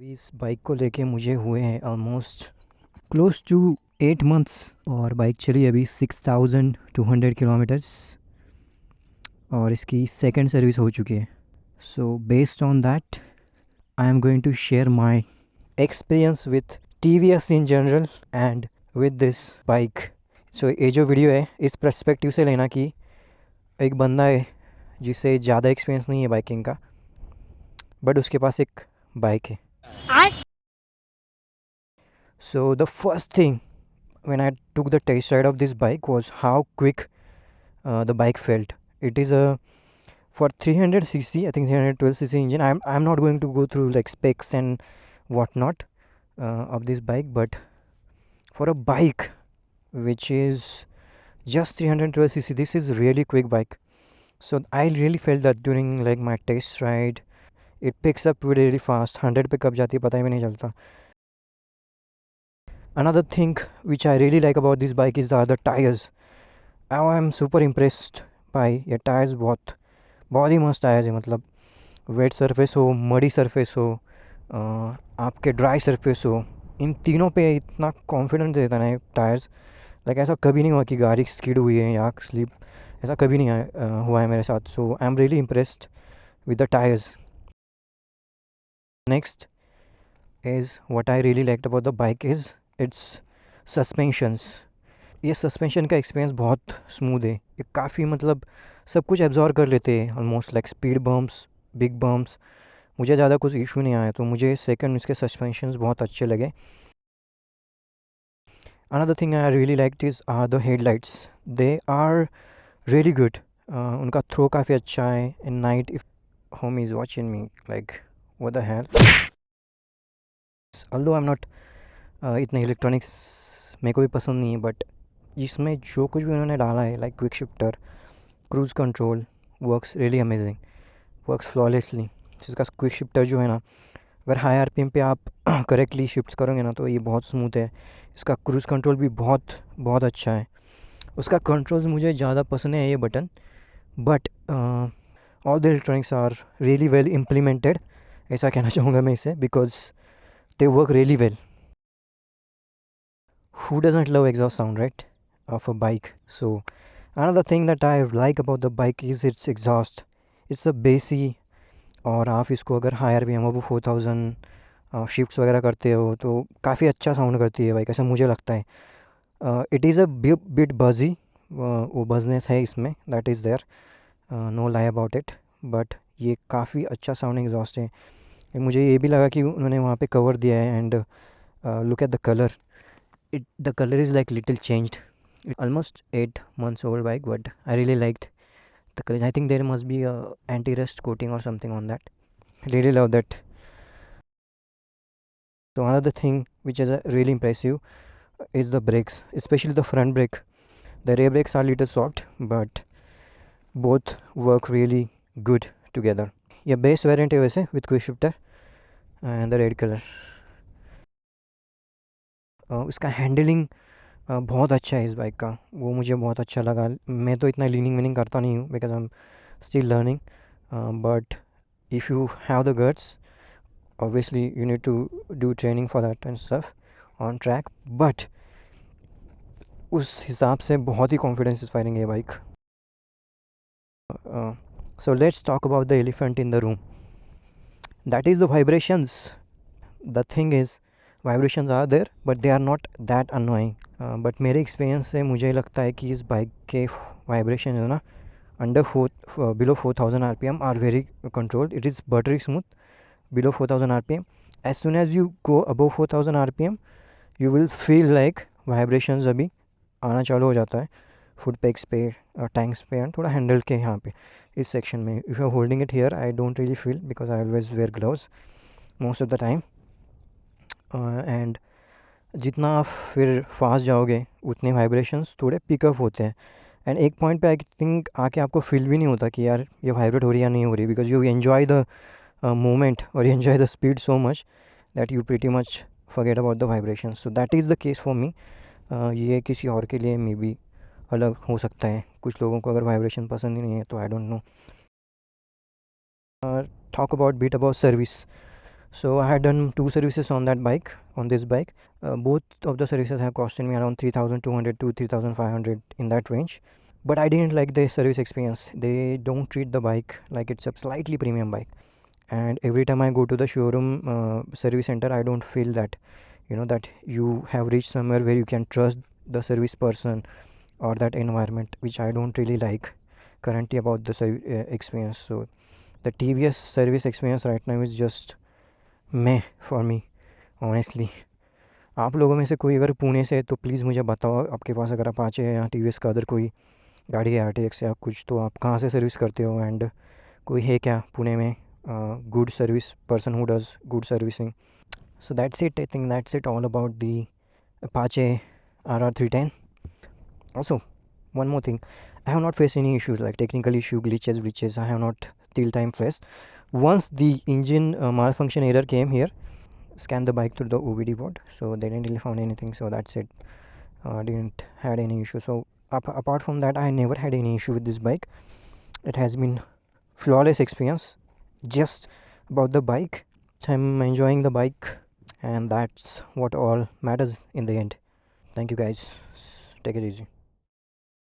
अभी इस बाइक को लेके मुझे हुए हैं ऑलमोस्ट क्लोज टू 8 मंथ्स और बाइक चली अभी 6200 किलोमीटर्स और इसकी सेकंड सर्विस हो चुकी है। So based on that I am going to share my experience with TVS in general and with this bike. So ये जो वीडियो है इस पर्सपेक्टिव से लेना कि एक बंदा है जिसे ज़्यादा एक्सपीरियंस नहीं है बाइकिंग का, बट उसके पास एक बाइक है। So the first thing when I took the test ride of this bike was how quick the bike felt. It is a for 300cc, I think 312cc engine. I'm not going to go through like specs and whatnot of this bike, but for a bike which is just 312cc, this is really quick bike. So I really felt that during like my test ride, it picks up really fast. 100 पे कब जाती है पता ही नहीं चलता. Another thing which I really like about this bike is the tires. I am super impressed by ये tyres बहुत ही मस्त टायर्स है। मतलब वेट सरफेस हो, मडी सरफेस हो, आपके ड्राई सरफेस हो, इन तीनों पे इतना कॉन्फिडेंस देता है टायर्स। लाइक ऐसा कभी नहीं हुआ कि गाड़ी स्किड हुई है या स्लिप, ऐसा कभी नहीं हुआ है मेरे साथ। So I am really impressed with the tyres. Next is what I really liked about the bike is its suspensions. ये सस्पेंशन का एक्सपीरियंस बहुत स्मूथ है। ये काफ़ी मतलब सब कुछ एब्जॉर्व कर लेते हैं almost, like speed bumps, big bumps. मुझे ज़्यादा कुछ इशू नहीं आया, तो मुझे सेकंड इसके सस्पेंशंस बहुत अच्छे लगे। Another thing I really like is are the headlights. They are really good. उनका थ्रो काफ़ी अच्छा है। In night if home is watching me like what the hell, although I am not इतने electronics मेरे को भी पसंद नहीं है, बट इसमें जो कुछ भी उन्होंने डाला है like quick shifter, cruise control works really amazing, works flawlessly. इसका क्विक शिफ्टर जो है ना, अगर हाई RPM पे आप करेक्टली शिफ्ट करोगे ना तो ये बहुत स्मूथ है। इसका क्रूज़ कंट्रोल भी बहुत बहुत अच्छा है। उसका कंट्रोल्स मुझे ज़्यादा पसंद है ये button, but all the electronics are really well implemented, ऐसा कहना चाहूँगा मैं इसे, because they work really well. Who doesn't love exhaust sound, right, of a bike? So another thing that I like about the bike is its exhaust. It's a bassy, और आप इसको अगर high RPM अब 4000 shifts वगैरह करते हो तो काफ़ी अच्छा साउंड करती है बाइक, ऐसा मुझे लगता है। इट इज़ अ बिट बजी, वो बजनेस है इसमें, that is there, no lie about it, but ये काफ़ी अच्छा साउंडिंग एग्जॉस्ट है। मुझे ये भी लगा कि उन्होंने वहाँ पे कवर दिया है, and look at the colour, the color is like little changed. It's almost 8 months old bike, but I really liked the color. I think there must be a anti-rust coating or something on that. I really love that. So another thing which is really impressive is the brakes, especially the front brake. The rear brakes are little soft, but both work really good together. ये base variant है वैसे with quick shifter and the red colour. इसका handling बहुत अच्छा है इस bike का, वो मुझे बहुत अच्छा लगा। मैं तो इतना लीनिंग वीनिंग करता नहीं हूँ because I am still learning, but if you have the guts obviously you need to do training for that and stuff on track, but उस हिसाब से बहुत ही कॉन्फिडेंस इंस्पायरिंग है bike. So let's talk about the elephant in the room, that is the vibrations. The thing is vibrations are there but they are not that annoying. But मेरे experience से मुझे लगता है कि इस बाइक के vibration है ना under below 4000 RPM are very controlled. It is buttery smooth below 4000 RPM. As soon as you go above 4000 RPM you will feel like vibrations अभी आना चालू हो जाता है फुट पेक्स पे, टैंक्स पे एंड थोड़ा हैंडल के यहाँ पे इस सेक्शन में. If you are holding it here I don't really feel because I always wear gloves most of the time. And जितना आप फिर फास्ट जाओगे उतने वाइब्रेशंस थोड़े पिकअप होते हैं. एंड एक पॉइंट पे आई थिंक आके आपको फील भी नहीं होता कि यार ये वाइब्रेट हो रही है या नहीं हो रही, because you enjoy the moment और you enjoy the speed so much that you pretty much forget about the vibration. So that is the case for me. ये किसी और के लिए मे बी अलग हो सकता है. कुछ लोगों को अगर वाइब्रेशन पसंद ही नहीं है तो I don't know. Talk about bit about service. So I had done 2 services on that bike, on this bike. Both of the services have costed me around 3,200 to 3,500 in that range. But I didn't like the service experience. They don't treat the bike like it's a slightly premium bike. And every time I go to the showroom service center, I don't feel that, that you have reached somewhere where you can trust the service person or that environment, which I don't really like currently about the experience. So the TVS service experience right now is just meh for me, honestly. आप लोगों में से कोई अगर पुणे से है तो please मुझे बताओ, आपके पास अगर अपाचे है या टीवीएस का अदर कोई गाड़ी है RTX या कुछ, तो आप कहाँ से सर्विस करते हो, एंड कोई है क्या पुणे में good service person who does good servicing. So that's it. I think that's it all about the Apache RR310. Also, one more thing, I have not faced any issues like technical issue, glitches. I have not till time faced. Once the engine malfunction error came here, scan the bike through the OBD board, so they didn't really found anything. So that's it. Didn't had any issue. So apart from that, I never had any issue with this bike. It has been flawless experience. Just about the bike, I'm enjoying the bike, and that's what all matters in the end. Thank you guys. Take it easy.